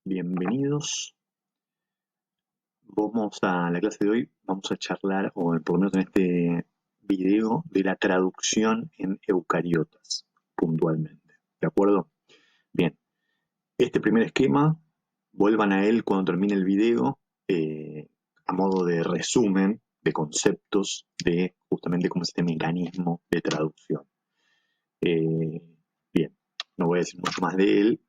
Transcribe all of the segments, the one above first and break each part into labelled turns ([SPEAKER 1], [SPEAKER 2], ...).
[SPEAKER 1] Bienvenidos. Vamos a la clase de hoy, vamos a charlar, o por lo menos en este video, de la traducción en eucariotas, puntualmente. ¿De acuerdo? Bien, este primer esquema, vuelvan a él cuando termine el video, a modo de resumen de conceptos de justamente cómo es este mecanismo de traducción. Bien, no voy a decir mucho más de él,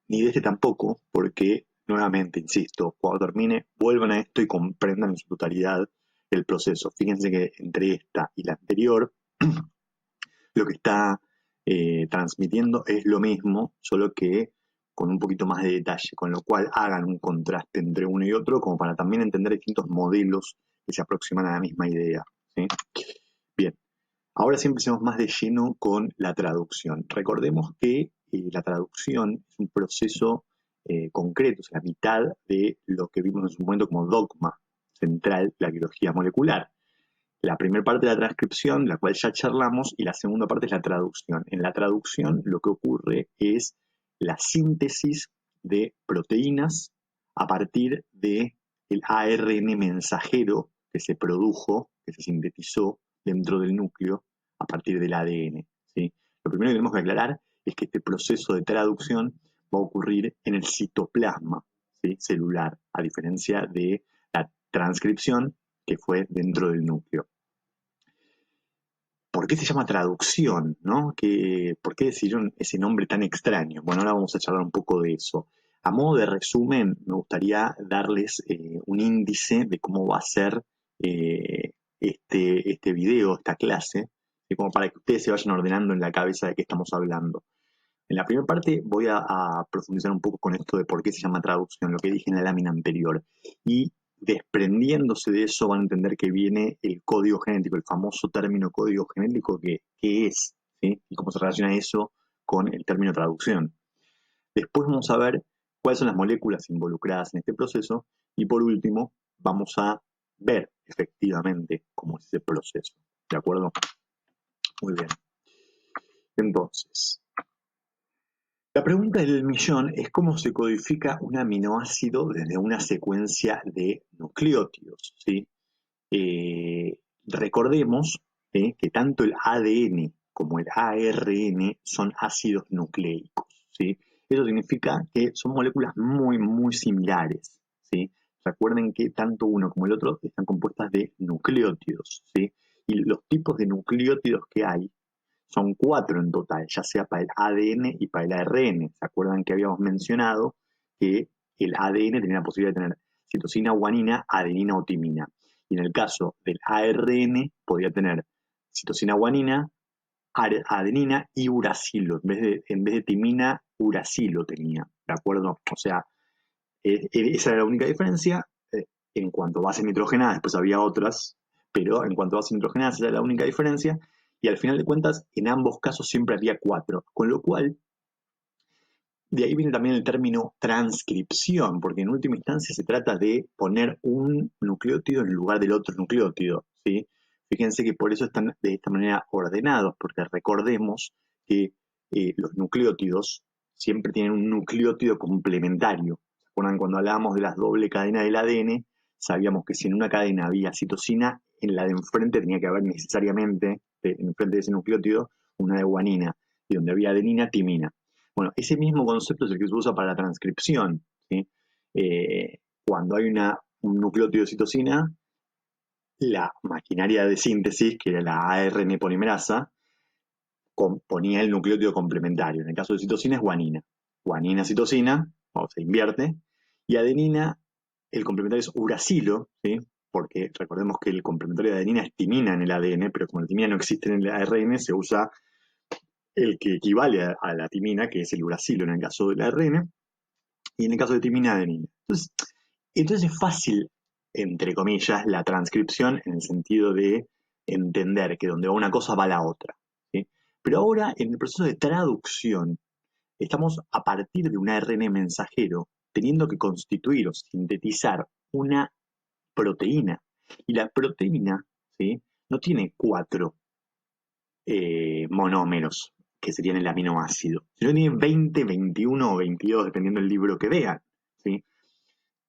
[SPEAKER 1] ni de este tampoco, porque, nuevamente, insisto, cuando termine, vuelvan a esto y comprendan en su totalidad el proceso. Fíjense que entre esta y la anterior, lo que está transmitiendo es lo mismo, solo que con un poquito más de detalle, con lo cual hagan un contraste entre uno y otro, como para también entender distintos modelos que se aproximan a la misma idea, ¿sí? Bien, ahora sí empecemos más de lleno con la traducción. Recordemos que la traducción es un proceso concreto, es la mitad de lo que vimos en su momento como dogma central de la biología molecular. La primera parte de la transcripción, la cual ya charlamos, y la segunda parte es la traducción. En la traducción lo que ocurre es la síntesis de proteínas a partir del ARN mensajero que se produjo, que se sintetizó dentro del núcleo a partir del ADN, ¿sí? Lo primero que tenemos que aclarar es que este proceso de traducción va a ocurrir en el citoplasma, ¿sí?, celular, a diferencia de la transcripción que fue dentro del núcleo. ¿Por qué se llama traducción, no? ¿Por qué decidieron ese nombre tan extraño? Bueno, ahora vamos a charlar un poco de eso. A modo de resumen, me gustaría darles un índice de cómo va a ser este video, esta clase, como para que ustedes se vayan ordenando en la cabeza de qué estamos hablando. En la primera parte voy a profundizar un poco con esto de por qué se llama traducción, lo que dije en la lámina anterior. Y desprendiéndose de eso van a entender que viene el código genético, el famoso término código genético, que es, ¿sí?, y cómo se relaciona eso con el término traducción. Después vamos a ver cuáles son las moléculas involucradas en este proceso y por último vamos a ver efectivamente cómo es ese proceso. ¿De acuerdo? Muy bien. Entonces, la pregunta del millón es cómo se codifica un aminoácido desde una secuencia de nucleótidos, ¿sí? Recordemos que tanto el ADN como el ARN son ácidos nucleicos, ¿sí? Eso significa que son moléculas muy, muy similares, ¿sí? Recuerden que tanto uno como el otro están compuestas de nucleótidos, ¿sí? Y los tipos de nucleótidos que hay son 4 en total, ya sea para el ADN y para el ARN. ¿Se acuerdan que habíamos mencionado que el ADN tenía la posibilidad de tener citosina, guanina, adenina o timina? Y en el caso del ARN podía tener citosina, guanina, adenina y uracilo. En vez de timina, uracilo tenía, ¿de acuerdo? O sea, esa era la única diferencia. En cuanto a bases nitrogenadas, después había otras, pero en cuanto a bases nitrogenadas esa era la única diferencia. Y al final de cuentas, en ambos casos siempre había 4, con lo cual, de ahí viene también el término transcripción, porque en última instancia se trata de poner un nucleótido en lugar del otro nucleótido, ¿sí? Fíjense que por eso están de esta manera ordenados, porque recordemos que los nucleótidos siempre tienen un nucleótido complementario. ¿Se acuerdan cuando hablábamos de las doble cadenas del ADN? Sabíamos que si en una cadena había citosina, en la de enfrente tenía que haber necesariamente, enfrente de ese nucleótido, una de guanina, y donde había adenina, timina. Bueno, ese mismo concepto es el que se usa para la transcripción, ¿sí? Cuando hay un nucleótido de citosina, la maquinaria de síntesis, que era la ARN polimerasa, ponía el nucleótido complementario. En el caso de citosina es guanina. Guanina, citosina, o se invierte, y adenina, el complementario es uracilo, ¿sí? Porque recordemos que el complementario de adenina es timina en el ADN, pero como la timina no existe en el ARN, se usa el que equivale a la timina, que es el uracilo en el caso del ARN, y en el caso de timina, adenina. Entonces es fácil, entre comillas, la transcripción en el sentido de entender que donde va una cosa va la otra, ¿sí? Pero ahora, en el proceso de traducción, estamos a partir de un ARN mensajero teniendo que constituir o sintetizar una proteína. Y la proteína, ¿sí?, no tiene 4 monómeros, que serían el aminoácido, sino tiene 20, 21 o 22, dependiendo del libro que vean, ¿sí?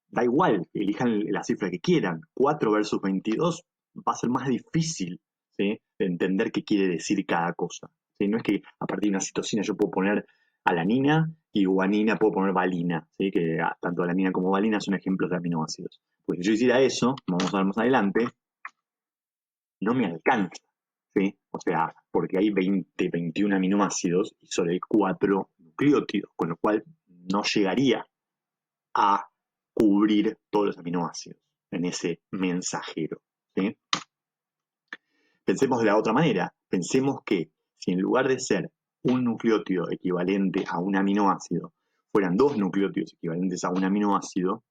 [SPEAKER 1] Da igual, elijan la cifra que quieran. 4 versus 22 va a ser más difícil, ¿sí?, de entender qué quiere decir cada cosa, ¿sí? No es que a partir de una citosina yo puedo poner alanina y guanina puedo poner valina, ¿sí? Que tanto alanina como valina son ejemplos de aminoácidos. Pues si yo hiciera eso, vamos a ver más adelante, no me alcanza, ¿sí? O sea, porque hay 20, 21 aminoácidos y solo hay 4 nucleótidos, con lo cual no llegaría a cubrir todos los aminoácidos en ese mensajero, ¿sí? Pensemos de la otra manera. Pensemos que si en lugar de ser un nucleótido equivalente a un aminoácido, fueran 2 nucleótidos equivalentes a un aminoácido,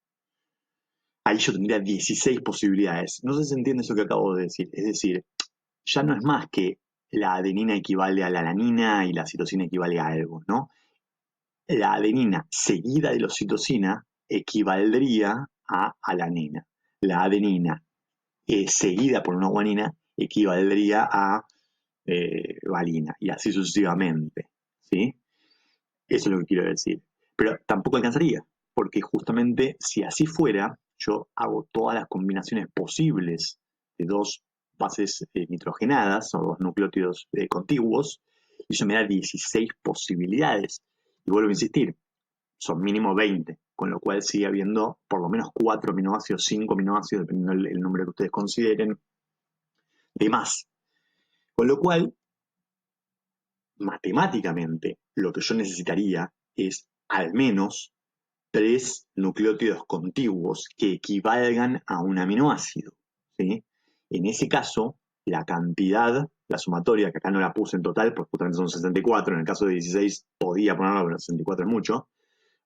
[SPEAKER 1] ahí yo tendría 16 posibilidades. No sé si se entiende eso que acabo de decir. Es decir, ya no es más que la adenina equivale a la alanina y la citosina equivale a algo, ¿no? La adenina seguida de la citosina equivaldría a alanina. La adenina seguida por una guanina equivaldría a valina y así sucesivamente, ¿sí? Eso es lo que quiero decir. Pero tampoco alcanzaría, porque justamente si así fuera, yo hago todas las combinaciones posibles de dos bases nitrogenadas o dos nucleótidos contiguos y eso me da 16 posibilidades. Y vuelvo a insistir, son mínimo 20, con lo cual sigue habiendo por lo menos 4 aminoácidos, 5 aminoácidos, dependiendo del número que ustedes consideren, de más. Con lo cual, matemáticamente, lo que yo necesitaría es al menos 3 nucleótidos contiguos que equivalgan a un aminoácido, ¿sí? En ese caso, la cantidad, la sumatoria, que acá no la puse en total, porque justamente son 64, en el caso de 16 podía ponerla, pero 64 es mucho,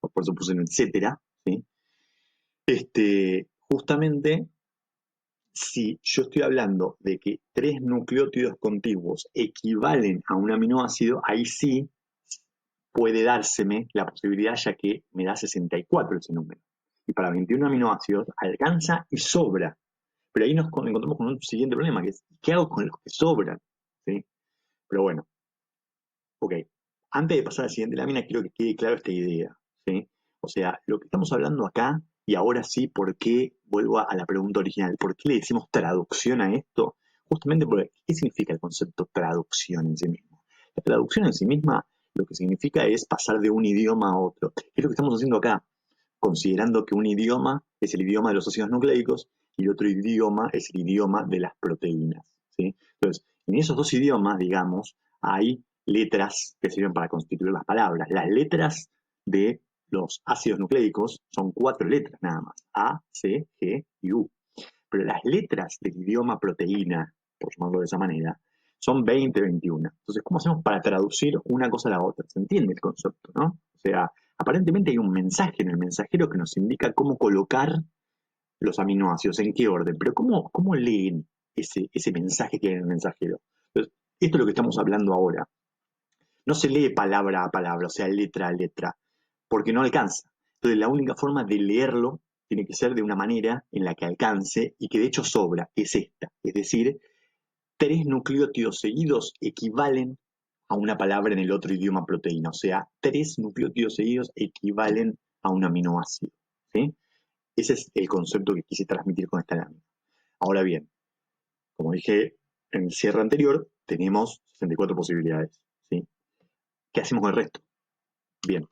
[SPEAKER 1] o por eso puse un etcétera, ¿sí? Justamente, si yo estoy hablando de que 3 nucleótidos contiguos equivalen a un aminoácido, ahí sí puede dárseme la posibilidad, ya que me da 64 ese número. Y para 21 aminoácidos alcanza y sobra. Pero ahí nos encontramos con un siguiente problema, que es, ¿qué hago con los que sobran? ¿Sí? Pero bueno, ok. Antes de pasar a la siguiente lámina, quiero que quede claro esta idea, ¿sí? O sea, lo que estamos hablando acá, y ahora sí, ¿por qué? Vuelvo a la pregunta original. ¿Por qué le decimos traducción a esto? Justamente porque, ¿qué significa el concepto traducción en sí mismo? La traducción en sí misma lo que significa es pasar de un idioma a otro. ¿Qué es lo que estamos haciendo acá? Considerando que un idioma es el idioma de los ácidos nucleicos y el otro idioma es el idioma de las proteínas, ¿sí? Entonces, en esos dos idiomas, digamos, hay letras que sirven para constituir las palabras. Las letras de los ácidos nucleicos son 4 letras nada más: A, C, G y U. Pero las letras del idioma proteína, por llamarlo de esa manera, son 20, 21. Entonces, ¿cómo hacemos para traducir una cosa a la otra? ¿Se entiende el concepto, no? O sea, aparentemente hay un mensaje en el mensajero que nos indica cómo colocar los aminoácidos, en qué orden, pero ¿cómo leen ese mensaje que hay en el mensajero? Entonces, esto es lo que estamos hablando ahora. No se lee palabra a palabra, o sea, letra a letra, porque no alcanza. Entonces, la única forma de leerlo tiene que ser de una manera en la que alcance y que de hecho sobra, es esta. Es decir, 3 nucleótidos seguidos equivalen a una palabra en el otro idioma proteína. O sea, 3 nucleótidos seguidos equivalen a un aminoácido, ¿sí? Ese es el concepto que quise transmitir con esta lámina. Ahora bien, como dije en el cierre anterior, tenemos 64 posibilidades, ¿sí? ¿Qué hacemos con el resto? Bien.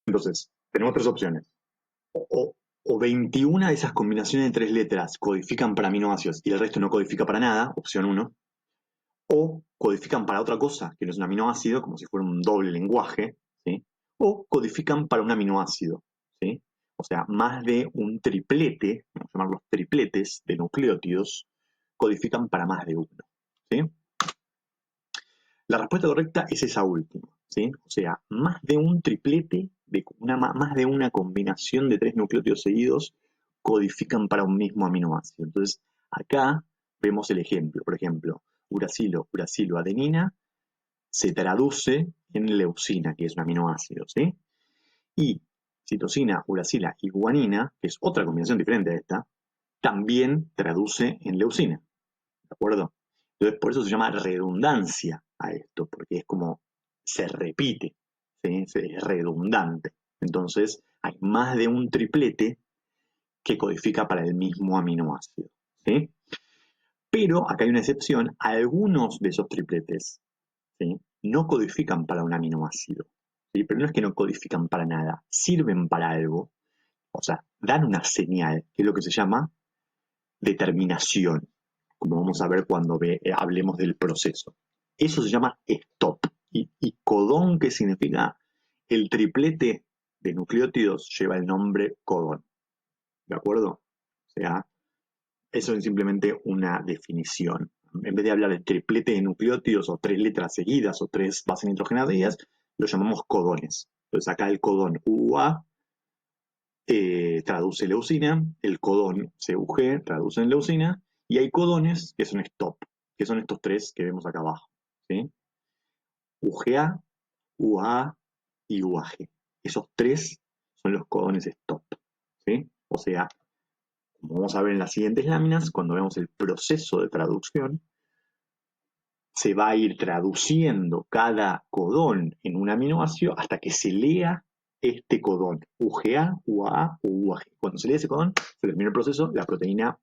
[SPEAKER 1] Entonces, tenemos 3 opciones. O 21 de esas combinaciones de 3 letras codifican para aminoácidos y el resto no codifica para nada, opción 1. O codifican para otra cosa, que no es un aminoácido, como si fuera un doble lenguaje, ¿sí? O codifican para un aminoácido, ¿sí? O sea, más de un triplete, vamos a llamarlos tripletes de nucleótidos, codifican para más de uno, ¿sí? La respuesta correcta es esa última, ¿sí? O sea, más de un triplete, más de una combinación de 3 nucleótidos seguidos codifican para un mismo aminoácido. Entonces, acá vemos el ejemplo. Por ejemplo, uracilo, uracilo, adenina se traduce en leucina, que es un aminoácido, ¿sí? Y citosina, uracila y guanina, que es otra combinación diferente a esta, también traduce en leucina, ¿de acuerdo? Entonces, por eso se llama redundancia a esto, porque es como se repite, ¿sí? Es redundante. Entonces, hay más de un triplete que codifica para el mismo aminoácido, ¿sí? Pero acá hay una excepción, algunos de esos tripletes, ¿sí?, no codifican para un aminoácido, ¿sí? Pero no es que no codifican para nada, sirven para algo, o sea, dan una señal, que es lo que se llama determinación, como vamos a ver cuando hablemos del proceso. Eso se llama stop. Y codón, ¿qué significa? El triplete de nucleótidos lleva el nombre codón, ¿de acuerdo? O sea, eso es simplemente una definición. En vez de hablar de triplete de nucleótidos o 3 letras seguidas o 3 bases nitrogenadas seguidas, lo llamamos codones. Entonces acá el codón UA traduce leucina, el codón CUG traduce en leucina, y hay codones que son stop, que son estos 3 que vemos acá abajo, ¿sí? UGA, UAA y UAG. Esos 3 son los codones stop, ¿sí? O sea, como vamos a ver en las siguientes láminas, cuando vemos el proceso de traducción, se va a ir traduciendo cada codón en un aminoácido hasta que se lea este codón, UGA, UAA o UAG. Cuando se lee ese codón, se termina el proceso, la proteína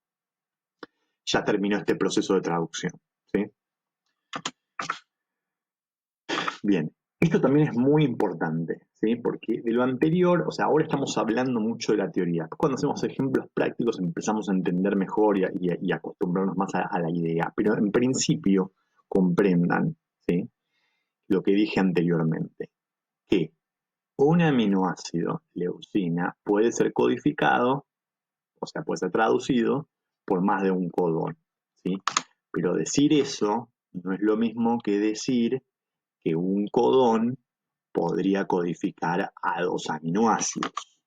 [SPEAKER 1] ya terminó este proceso de traducción, ¿sí? Bien, esto también es muy importante, ¿sí? Porque de lo anterior, o sea, ahora estamos hablando mucho de la teoría. Cuando hacemos ejemplos prácticos empezamos a entender mejor y acostumbrarnos más a la idea. Pero en principio, comprendan, ¿sí?, lo que dije anteriormente, que un aminoácido, leucina, puede ser codificado, o sea, puede ser traducido por más de un codón, ¿sí? Pero decir eso no es lo mismo que decir que un codón podría codificar a 2 aminoácidos.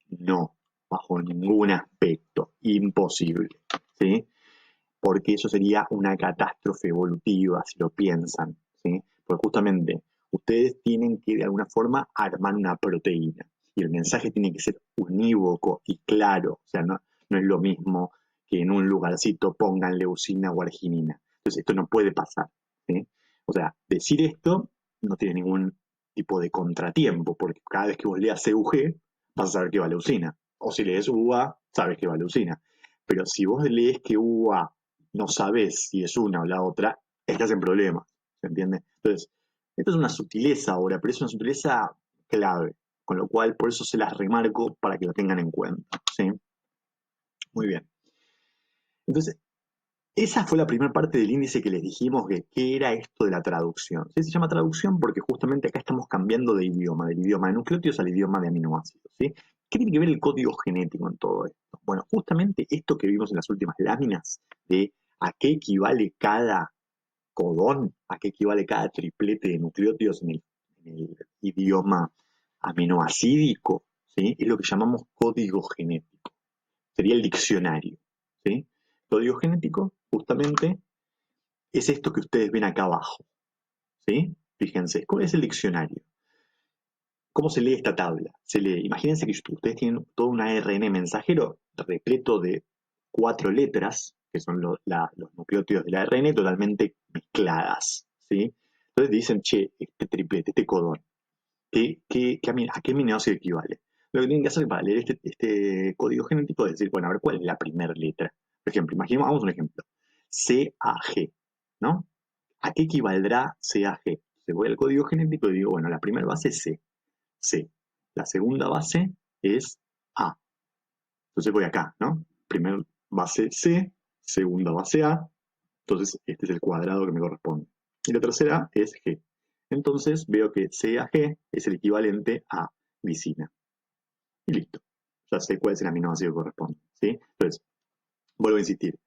[SPEAKER 1] No, bajo ningún aspecto, imposible, ¿sí? Porque eso sería una catástrofe evolutiva, si lo piensan, ¿sí? Porque justamente ustedes tienen que de alguna forma armar una proteína y el mensaje tiene que ser unívoco y claro, o sea, no es lo mismo que en un lugarcito pongan leucina o arginina. Entonces esto no puede pasar, ¿sí? O sea, decir esto no tiene ningún tipo de contratiempo, porque cada vez que vos leas CUG vas a saber que va leucina, o si lees UA, sabes que va leucina. Pero si vos lees que UA no sabes si es una o la otra, estás en problemas, ¿se entiende? Entonces, esto es una sutileza ahora, pero es una sutileza clave, con lo cual por eso se las remarco para que la tengan en cuenta, ¿sí? Muy bien. Entonces, esa fue la primera parte del índice que les dijimos que qué era esto de la traducción. ¿Sí? Se llama traducción porque justamente acá estamos cambiando de idioma, del idioma de nucleótidos al idioma de aminoácidos, ¿sí? ¿Qué tiene que ver el código genético en todo esto? Bueno, justamente esto que vimos en las últimas láminas de a qué equivale cada codón, a qué equivale cada triplete de nucleótidos en el idioma aminoacídico, ¿sí?, es lo que llamamos código genético. Sería el diccionario, ¿sí? Código genético, justamente, es esto que ustedes ven acá abajo, ¿sí? Fíjense, ¿cuál es el diccionario? ¿Cómo se lee esta tabla? Se lee, imagínense que ustedes tienen todo un ARN mensajero repleto de 4 letras, que son los nucleótidos del ARN, totalmente mezcladas, ¿sí? Entonces dicen, che, este triplete, este codón, ¿a qué aminoácido equivale? Lo que tienen que hacer para leer este código genético es decir, bueno, a ver, ¿cuál es la primera letra? Por ejemplo, imaginemos, hagamos un ejemplo. CAG, ¿no? ¿A qué equivaldrá CAG? Se voy al código genético y digo, bueno, la primera base es C. La segunda base es A. Entonces voy acá, ¿no? Primera base C, segunda base A. Entonces este es el cuadrado que me corresponde. Y la tercera es G. Entonces veo que CAG es el equivalente a glicina. Y listo. Ya sé cuál es el aminoácido que corresponde, ¿sí? Entonces, vuelvo a insistir.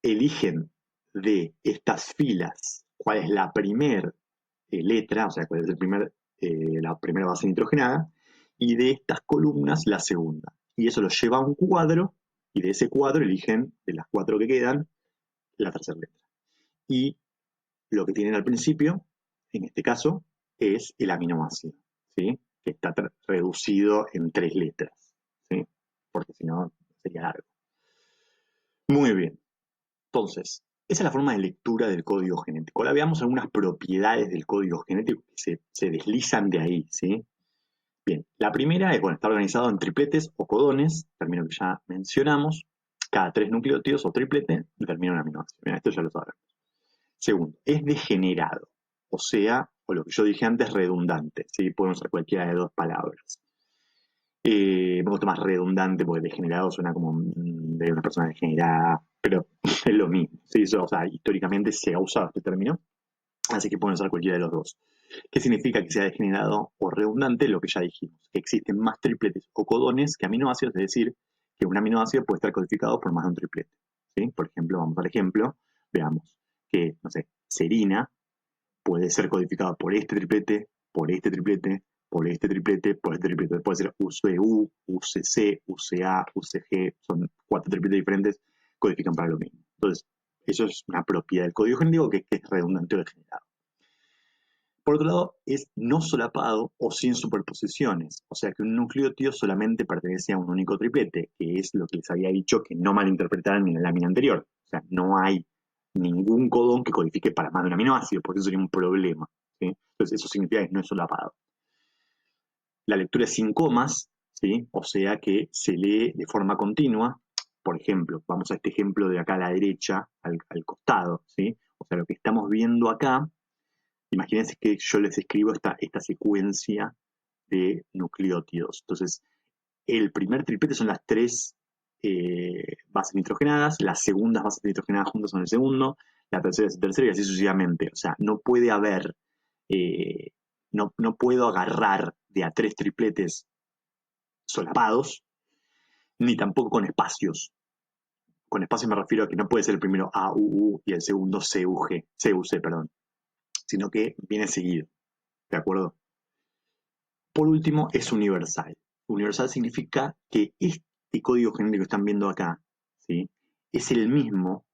[SPEAKER 1] Eligen de estas filas cuál es la primera letra, o sea, cuál es la primera base nitrogenada, y de estas columnas la segunda. Y eso lo lleva a un cuadro, y de ese cuadro eligen, de las 4 que quedan, la tercera letra. Y lo que tienen al principio, en este caso, es el aminoácido, ¿sí?, que está reducido en 3 letras, ¿sí?, porque si no sería largo. Muy bien. Entonces, esa es la forma de lectura del código genético. Ahora veamos algunas propiedades del código genético que se deslizan de ahí, ¿sí? Bien, la primera es, bueno, está organizado en tripletes o codones, término que ya mencionamos. Cada 3 nucleótidos o triplete determina un aminoácido. Bien, esto ya lo sabemos. Segundo, es degenerado, o sea, o lo que yo dije antes, redundante. ¿Sí? Podemos usar cualquiera de dos palabras. Me gusta más redundante porque degenerado suena como de una persona degenerada, pero es lo mismo. ¿Sí? Eso, o sea, históricamente se ha usado este término, así que pueden usar cualquiera de los dos. ¿Qué significa que sea degenerado o redundante? Lo que ya dijimos, que existen más tripletes o codones que aminoácidos, es decir, que un aminoácido puede estar codificado por más de un triplete. ¿Sí? Por ejemplo, vamos al ejemplo, veamos que, no sé, serina puede ser codificada por este triplete, por este triplete, por este triplete, por este triplete. Puede ser UCU, UCC, UCA, UCG, son 4 tripletes diferentes, codifican para lo mismo. Entonces, eso es una propiedad del código genético que es redundante o degenerado. Por otro lado, es no solapado o sin superposiciones, o sea que un nucleótido solamente pertenece a un único triplete, que es lo que les había dicho que no malinterpretaran en la lámina anterior. O sea, no hay ningún codón que codifique para más de un aminoácido, porque eso sería un problema. ¿Sí? Entonces, eso significa que no es solapado. La lectura es sin comas, ¿sí? O sea que se lee de forma continua. Por ejemplo, vamos a este ejemplo de acá a la derecha, al costado, ¿sí? O sea, lo que estamos viendo acá. Imagínense que yo les escribo esta secuencia de nucleótidos. Entonces, el primer triplete son las 3 bases nitrogenadas, las segundas bases nitrogenadas juntas son el segundo, la tercera es el tercero y así sucesivamente. O sea, no puede haber, eh, no puedo agarrar de a 3 tripletes solapados, ni tampoco con espacios. Con espacios me refiero a que no puede ser el primero AUU y el segundo CUC, perdón, sino que viene seguido. ¿De acuerdo? Por último, es universal. Universal significa que este código genético que están viendo acá, ¿sí? Es el mismo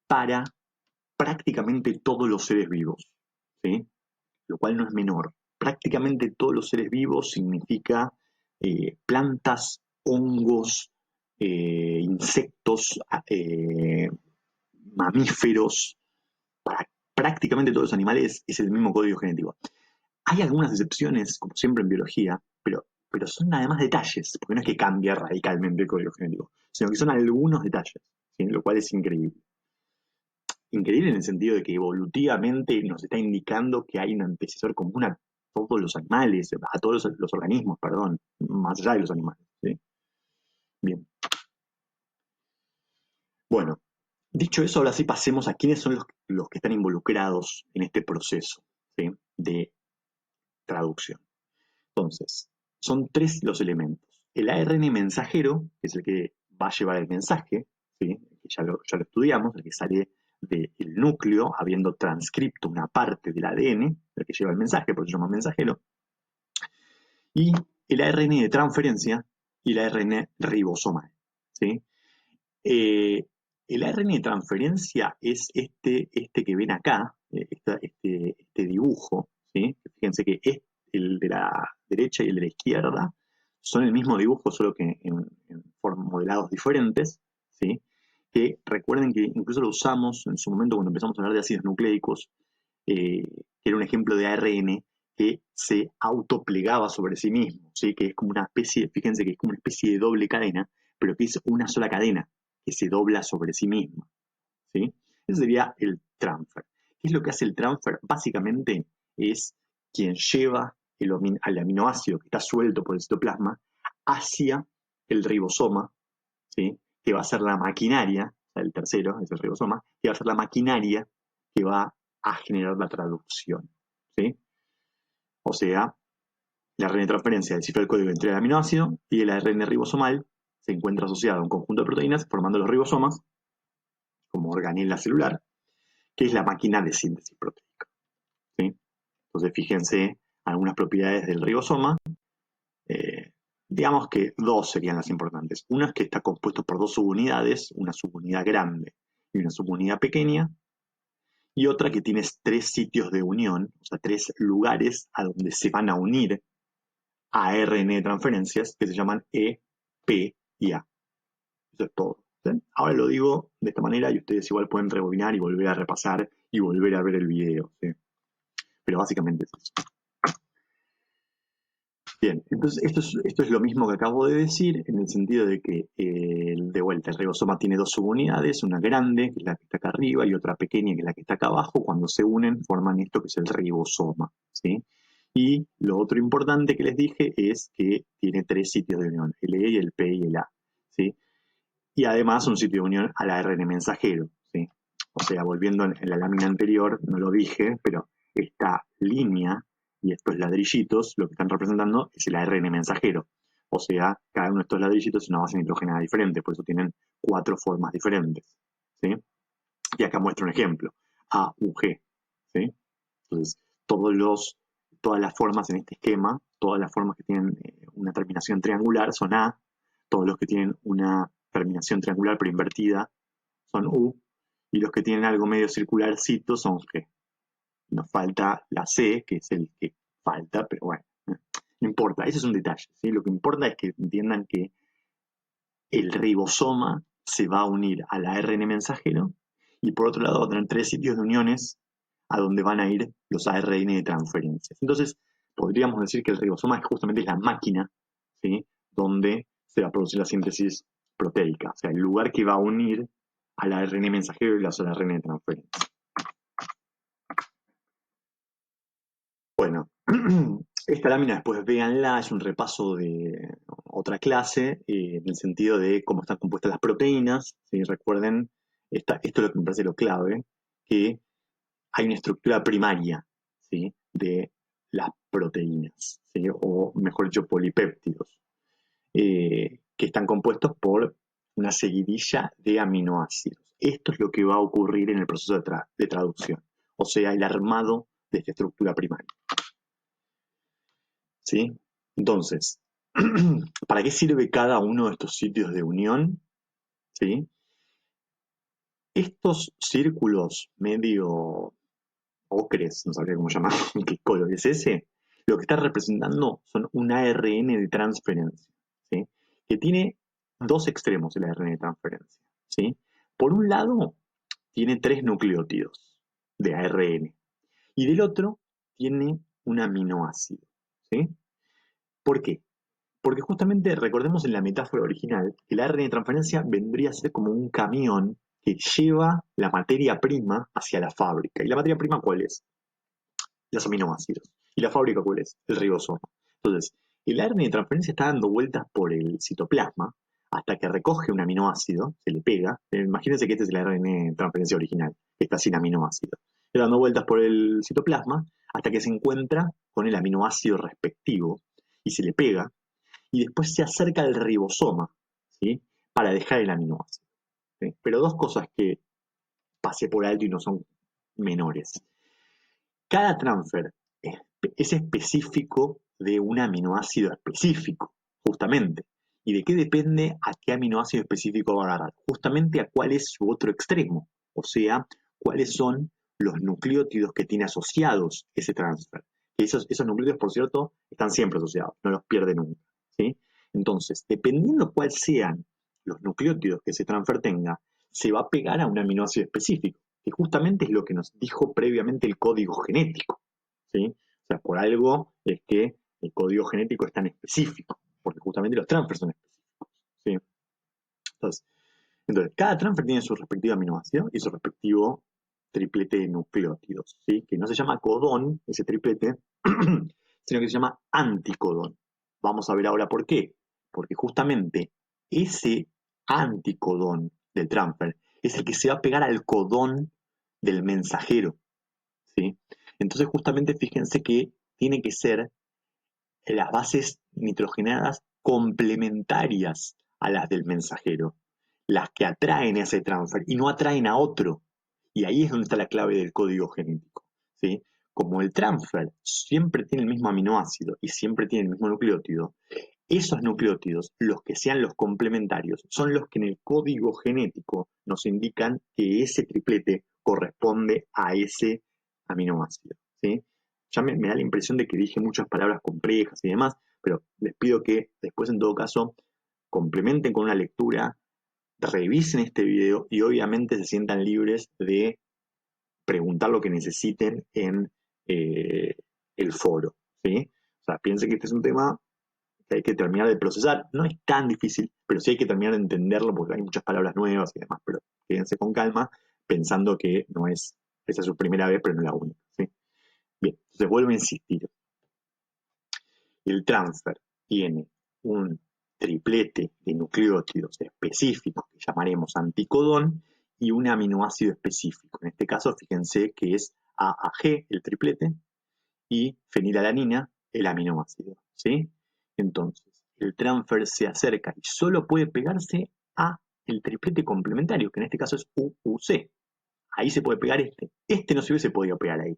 [SPEAKER 1] para prácticamente todos los seres vivos, ¿sí? Lo cual no es menor. Prácticamente todos los seres vivos significa plantas, hongos, insectos, mamíferos, para prácticamente todos los animales es el mismo código genético. Hay algunas excepciones, como siempre en biología, pero son además detalles, porque no es que cambia radicalmente el código genético, sino que son algunos detalles, ¿sí? Lo cual es increíble. Increíble en el sentido de que evolutivamente nos está indicando que hay un antecesor común a todos los animales, a todos los organismos, perdón, más allá de los animales. ¿Sí? Bien. Bueno, dicho eso, ahora sí pasemos a quiénes son los que están involucrados en este proceso, ¿sí? De traducción. Entonces, son 3 los elementos. El ARN mensajero, que es el que va a llevar el mensaje, ¿sí? Que ya lo estudiamos, el que sale del núcleo, habiendo transcripto una parte del ADN, el que lleva el mensaje, por eso se llama mensajero. Y el ARN de transferencia y el ARN ribosomal. ¿Sí? El ARN de transferencia es este que ven acá, este dibujo. ¿Sí? Fíjense que el de la derecha y el de la izquierda son el mismo dibujo, solo que en modelados diferentes. ¿Sí? Que recuerden que incluso lo usamos en su momento cuando empezamos a hablar de ácidos nucleicos, que era un ejemplo de ARN que se autoplegaba sobre sí mismo, ¿sí? Que es como una especie, fíjense que es como una especie de doble cadena, pero que es una sola cadena que se dobla sobre sí misma, ¿sí? Ese sería el transfer. ¿Qué es lo que hace el transfer? Básicamente es quien lleva al aminoácido que está suelto por el citoplasma hacia el ribosoma, ¿sí? Que va a ser la maquinaria, o sea, el tercero es el ribosoma, que va a ser la maquinaria que va a generar la traducción, ¿sí? O sea, la ARN de transferencia descifra el código entre el aminoácido y el ARN ribosomal se encuentra asociado a un conjunto de proteínas formando los ribosomas como organela celular, que es la máquina de síntesis proteica, ¿sí? Entonces, fíjense algunas propiedades del ribosoma. Digamos que 2 serían las importantes. Una es que está compuesto por 2 subunidades, una subunidad grande y una subunidad pequeña, y otra que tiene 3 sitios de unión, o sea, 3 lugares a donde se van a unir ARN de transferencias que se llaman E, P y A. Eso es todo. ¿Sí? Ahora lo digo de esta manera y ustedes igual pueden rebobinar y volver a repasar y volver a ver el video. ¿Sí? Pero básicamente es eso. Bien, entonces esto es lo mismo que acabo de decir, en el sentido de que, de vuelta, el ribosoma tiene dos subunidades, una grande, que es la que está acá arriba, y otra pequeña, que es la que está acá abajo. Cuando se unen, forman esto que es el ribosoma, ¿sí? Y lo otro importante que les dije es que tiene tres sitios de unión, el E, el P y el A, ¿sí? Y además un sitio de unión al ARN mensajero, ¿sí? O sea, volviendo en la lámina anterior, no lo dije, pero esta línea y estos ladrillitos lo que están representando es el ARN mensajero. O sea, cada uno de estos ladrillitos es una base nitrogenada diferente, por eso tienen cuatro formas diferentes, ¿sí? Y acá muestro un ejemplo, A, U, G, ¿sí? Entonces, todas las formas en este esquema, todas las formas que tienen una terminación triangular son A, todos los que tienen una terminación triangular pero invertida son U, y los que tienen algo medio circularcito son G. Nos falta la C, que es el que falta, pero bueno, no importa, ese es un detalle, ¿sí? Lo que importa es que entiendan que el ribosoma se va a unir al ARN mensajero y por otro lado va a tener tres sitios de uniones a donde van a ir los ARN de transferencia. Entonces, podríamos decir que el ribosoma es justamente la máquina, ¿sí? Donde se va a producir la síntesis proteica, o sea, el lugar que va a unir al ARN mensajero y los ARN de transferencia. Bueno, esta lámina después véanla, es un repaso de otra clase, en el sentido de cómo están compuestas las proteínas. ¿Sí? Recuerden, esto es lo que me parece lo clave, que hay una estructura primaria, ¿sí? De las proteínas, ¿sí? O mejor dicho, polipéptidos, que están compuestos por una seguidilla de aminoácidos. Esto es lo que va a ocurrir en el proceso de traducción, o sea, el armado de esta estructura primaria. ¿Sí? Entonces, ¿para qué sirve cada uno de estos sitios de unión? ¿Sí? Estos círculos medio ocres, no sabría cómo llamar, qué color es ese, lo que está representando son un ARN de transferencia, ¿sí? Que tiene dos extremos el ARN de transferencia, ¿sí? Por un lado, tiene tres nucleótidos de ARN y del otro tiene un aminoácido, ¿sí? ¿Por qué? Porque justamente recordemos en la metáfora original que el ARN de transferencia vendría a ser como un camión que lleva la materia prima hacia la fábrica. ¿Y la materia prima cuál es? Los aminoácidos. ¿Y la fábrica cuál es? El ribosoma. Entonces, el ARN de transferencia está dando vueltas por el citoplasma hasta que recoge un aminoácido, se le pega. Imagínense que este es el ARN de transferencia original, que está sin aminoácido. Está dando vueltas por el citoplasma hasta que se encuentra con el aminoácido respectivo y se le pega y después se acerca al ribosoma, ¿sí? Para dejar el aminoácido, ¿sí? Pero dos cosas que pasé por alto y no son menores. Cada transfer es específico de un aminoácido específico, justamente. ¿Y de qué depende a qué aminoácido específico va a agarrar? Justamente a cuál es su otro extremo, o sea, cuáles son los nucleótidos que tiene asociados ese transfer. Esos nucleótidos, por cierto, están siempre asociados, no los pierde nunca, ¿sí? Entonces, dependiendo cuáles sean los nucleótidos que ese transfer tenga, se va a pegar a un aminoácido específico, que justamente es lo que nos dijo previamente el código genético, ¿sí? O sea, por algo es que el código genético es tan específico, porque justamente los transfers son específicos, ¿sí? Entonces, cada transfer tiene su respectivo aminoácido y su respectivo triplete de nucleótidos, ¿sí? Que no se llama codón, ese triplete, sino que se llama anticodón. Vamos a ver ahora por qué. Porque justamente ese anticodón del transfer es el que se va a pegar al codón del mensajero, ¿sí? Entonces, justamente fíjense que tiene que ser las bases nitrogenadas complementarias a las del mensajero, las que atraen ese transfer y no atraen a otro. Y ahí es donde está la clave del código genético, ¿sí? Como el transfer siempre tiene el mismo aminoácido y siempre tiene el mismo nucleótido, esos nucleótidos, los que sean los complementarios, son los que en el código genético nos indican que ese triplete corresponde a ese aminoácido, ¿sí? Ya me da la impresión de que dije muchas palabras complejas y demás, pero les pido que después en todo caso complementen con una lectura, revisen este video y obviamente se sientan libres de preguntar lo que necesiten en el foro, ¿sí? O sea, piensen que este es un tema sea, hay que terminar de procesar. No es tan difícil, pero sí hay que terminar de entenderlo porque hay muchas palabras nuevas y demás. Pero quédense con calma, pensando que no es, esa es su primera vez, pero no la única. ¿Sí? Bien, entonces vuelvo a insistir. El transfer tiene un triplete de nucleótidos específicos que llamaremos anticodón y un aminoácido específico. En este caso, fíjense que es AAG, el triplete, y fenilalanina, el aminoácido. ¿Sí? Entonces, el transfer se acerca y solo puede pegarse a el triplete complementario, que en este caso es UUC. Ahí se puede pegar este. Este no se hubiese podido pegar ahí,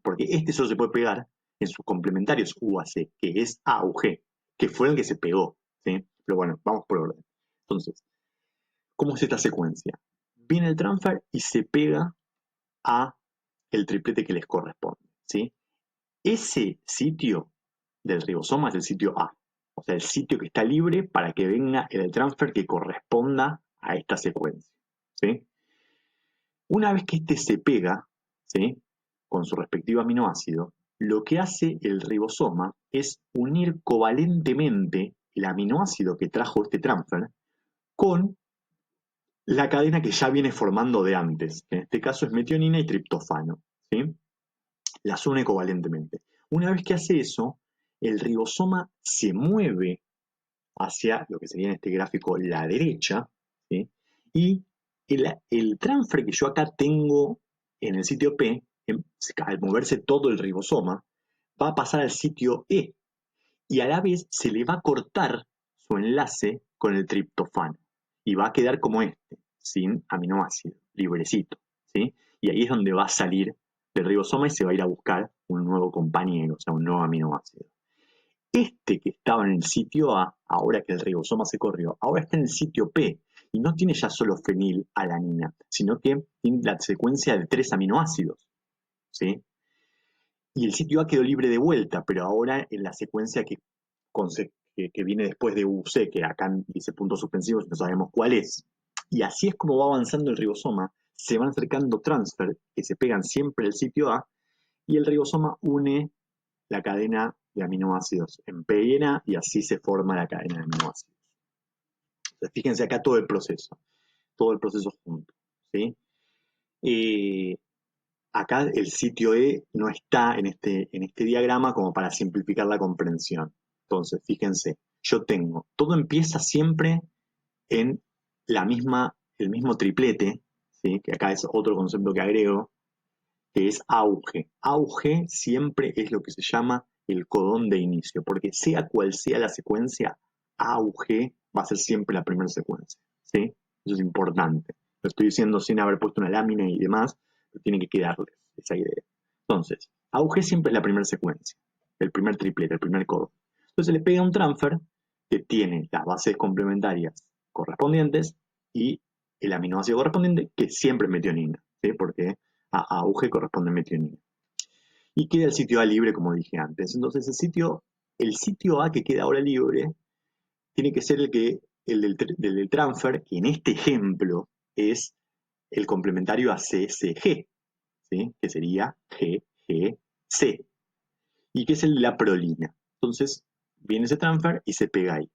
[SPEAKER 1] porque este solo se puede pegar en sus complementarios UAC, que es AUG, que fue el que se pegó. ¿Sí? Pero bueno, vamos por orden. Entonces, ¿cómo es esta secuencia? Viene el transfer y se pega a el triplete que les corresponde. ¿Sí? Ese sitio del ribosoma es el sitio A, o sea, el sitio que está libre para que venga el transfer que corresponda a esta secuencia. ¿Sí? Una vez que este se pega, ¿sí?, con su respectivo aminoácido, lo que hace el ribosoma es unir covalentemente el aminoácido que trajo este transfer con la cadena que ya viene formando de antes. En este caso es metionina y triptofano. ¿Sí? Las une covalentemente. Una vez que hace eso, el ribosoma se mueve hacia lo que sería en este gráfico la derecha, ¿sí? Y el transfer que yo acá tengo en el sitio P, al moverse todo el ribosoma, va a pasar al sitio E y a la vez se le va a cortar su enlace con el triptofano y va a quedar como este, sin aminoácido, librecito, ¿sí? Y ahí es donde va a salir del ribosoma y se va a ir a buscar un nuevo compañero, o sea, un nuevo aminoácido. Este que estaba en el sitio A, ahora que el ribosoma se corrió, ahora está en el sitio P y no tiene ya solo fenilalanina, sino que tiene la secuencia de 3 aminoácidos. ¿Sí? Y el sitio A quedó libre de vuelta, pero ahora en la secuencia que viene después de UC, que acá dice puntos suspensivos, no sabemos cuál es. Y así es como va avanzando el ribosoma, se van acercando transfer, que se pegan siempre al sitio A, y el ribosoma une la cadena de aminoácidos en P y en A, y así se forma la cadena de aminoácidos. Entonces, fíjense acá todo el proceso junto. ¿Sí? Acá el sitio E no está en este diagrama como para simplificar la comprensión. Entonces, fíjense, todo empieza siempre en el mismo triplete, ¿sí?, que acá es otro concepto que agrego, que es auge. Auge siempre es lo que se llama el codón de inicio, porque sea cual sea la secuencia, auge va a ser siempre la primera secuencia. ¿Sí? Eso es importante. Lo estoy diciendo sin haber puesto una lámina y demás, pero tiene que quedarles esa idea. Entonces, auge siempre es la primera secuencia, el primer triplete, el primer codón. Entonces le pega un transfer que tiene las bases complementarias correspondientes y el aminoácido correspondiente, que siempre es metionina, ¿sí? Porque a auge corresponde metionina. Y queda el sitio A libre, como dije antes. Entonces el sitio A que queda ahora libre tiene que ser el del transfer, que en este ejemplo es el complementario a CCG, ¿sí?, que sería GGC, y que es el de la prolina. Entonces viene ese transfer y se pega ahí.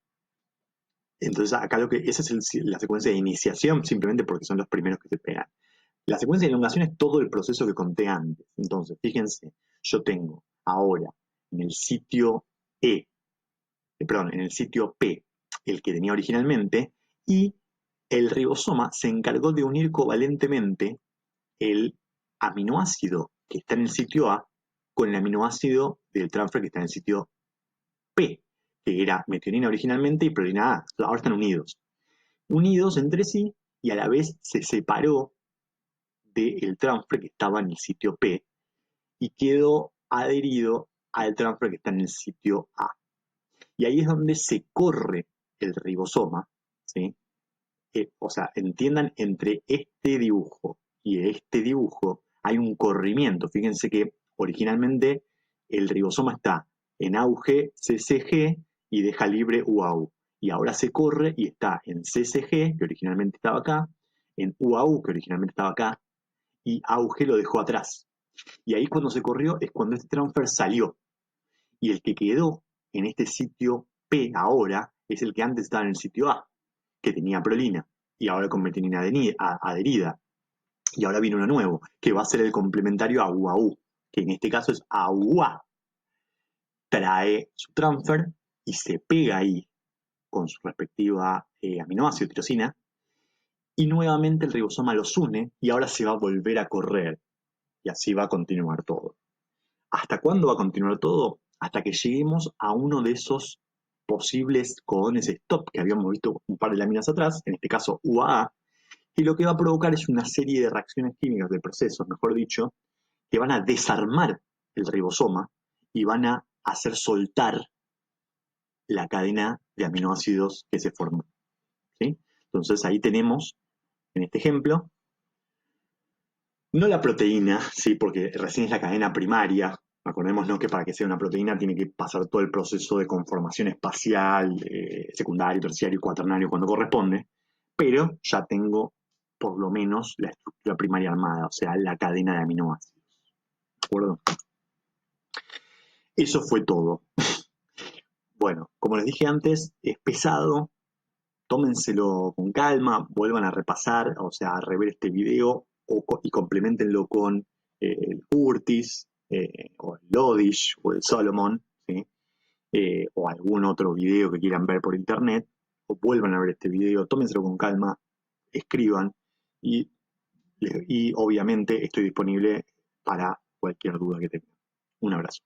[SPEAKER 1] Entonces acá esa es la secuencia de iniciación, simplemente porque son los primeros que se pegan. La secuencia de elongación es todo el proceso que conté antes. Entonces, fíjense, yo tengo ahora en el sitio en el sitio P, el que tenía originalmente, y el ribosoma se encargó de unir covalentemente el aminoácido que está en el sitio A con el aminoácido del transfer que está en el sitio P, que era metionina originalmente y prolina A. Ahora están unidos entre sí, y a la vez se separó del transfer que estaba en el sitio P y quedó adherido al transfer que está en el sitio A. Y ahí es donde se corre el ribosoma, ¿sí? O sea, entiendan, entre este dibujo y este dibujo hay un corrimiento. Fíjense que originalmente el ribosoma está en auge CCG y deja libre UAU. Y ahora se corre y está en CCG, que originalmente estaba acá, en UAU, que originalmente estaba acá, y auge lo dejó atrás. Y ahí cuando se corrió es cuando este transfer salió. Y el que quedó en este sitio P ahora es el que antes estaba en el sitio A, que tenía prolina, y ahora con metionina adherida. Y ahora viene uno nuevo, que va a ser el complementario a UAU, que en este caso es AUA. Trae su transfer y se pega ahí con su respectiva aminoácido tirosina, y nuevamente el ribosoma los une y ahora se va a volver a correr y así va a continuar todo. ¿Hasta cuándo va a continuar todo? Hasta que lleguemos a uno de esos posibles codones stop que habíamos visto un par de láminas atrás, en este caso UAA, y lo que va a provocar es una serie de reacciones químicas, de procesos, mejor dicho, que van a desarmar el ribosoma y van a hacer soltar la cadena de aminoácidos que se formó, ¿sí? Entonces ahí tenemos, en este ejemplo, no la proteína, ¿sí? Porque recién es la cadena primaria. Acordémonos que para que sea una proteína tiene que pasar todo el proceso de conformación espacial, secundario, terciario y cuaternario cuando corresponde, pero ya tengo por lo menos la estructura primaria armada, o sea, la cadena de aminoácidos. ¿De acuerdo? Eso fue todo. Bueno, como les dije antes, es pesado, tómenselo con calma, vuelvan a repasar, o sea, a rever este video y complementenlo con el Curtis, o el Lodish, o el Solomon, ¿sí? O algún otro video que quieran ver por internet, o vuelvan a ver este video, tómenselo con calma, escriban y, y obviamente estoy disponible para cualquier duda que tengan. Un abrazo.